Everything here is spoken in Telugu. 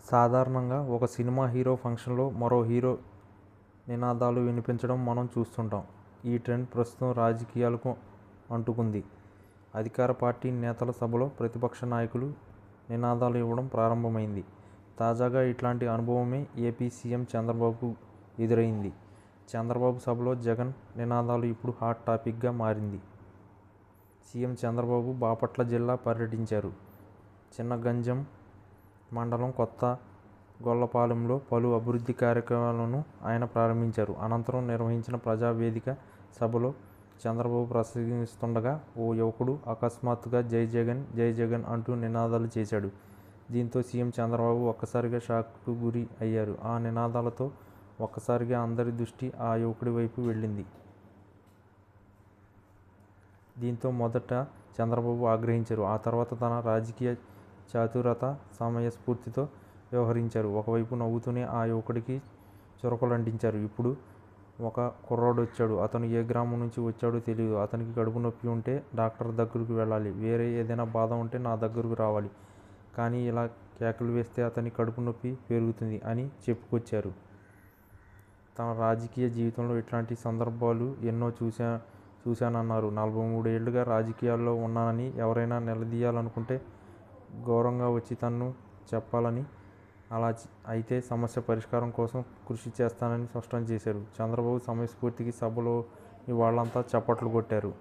సాధారణంగా ఒక సినిమా హీరో ఫంక్షన్లో మరో హీరో నినాదాలు వినిపించడం మనం చూస్తుంటాం. ఈ ట్రెండ్ ప్రస్తుతం రాజకీయాలకు అంటుకుంది. అధికార పార్టీ నేతల సభలో ప్రతిపక్ష నాయకులు నినాదాలు ఇవ్వడం ప్రారంభమైంది. తాజాగా ఇట్లాంటి అనుభవమే ఏపీ సీఎం చంద్రబాబుకు ఎదురైంది. చంద్రబాబు సభలో జగన్ నినాదాలు ఇప్పుడు హాట్ టాపిక్గా మారింది. సీఎం చంద్రబాబు బాపట్ల జిల్లా పర్యటించారు. చిన్నగంజం మండలం కొత్త గొల్లపాలెంలో పలు అభివృద్ధి కార్యక్రమాలను ఆయన ప్రారంభించారు. అనంతరం నిర్వహించిన ప్రజావేదిక సభలో చంద్రబాబు ప్రసంగిస్తుండగా ఓ యువకుడు అకస్మాత్తుగా జై జగన్ జై జగన్ అంటూ నినాదాలు చేశాడు. దీంతో సీఎం చంద్రబాబు ఒక్కసారిగా షాక్కు గురి అయ్యారు. ఆ నినాదాలతో ఒక్కసారిగా అందరి దృష్టి ఆ యువకుడి వైపు వెళ్ళింది. దీంతో మొదట చంద్రబాబు ఆగ్రహించారు. ఆ తర్వాత తన రాజకీయ చాతురత, సమయస్ఫూర్తితో వ్యవహరించారు. ఒకవైపు నవ్వుతూనే ఆ యువకుడికి చురకలంటించారు. ఇప్పుడు ఒక కుర్రాడొచ్చాడు. అతను ఏ గ్రామం నుంచి వచ్చాడో తెలియదు. అతనికి కడుపు నొప్పి ఉంటే డాక్టర్ దగ్గరకు వెళ్ళాలి. వేరే ఏదైనా బాధ ఉంటే నా దగ్గరకు రావాలి. కానీ ఇలా కేకలు వేస్తే అతని కడుపు నొప్పి పెరుగుతుంది అని చెప్పుకొచ్చారు. తన రాజకీయ జీవితంలో ఇట్లాంటి సందర్భాలు ఎన్నో చూశానన్నారు. 43 ఏళ్లుగా రాజకీయాల్లో ఉన్నానని ఎవరైనా నిలదీయాలనుకుంటే గౌరవంగా వచ్చి తనను చెప్పాలని, అలా అయితే సమస్య పరిష్కారం కోసం కృషి చేస్తానని స్పష్టం చేశారు. చంద్రబాబు సమయస్ఫూర్తికి సభలోని వాళ్లంతా చప్పట్లు కొట్టారు.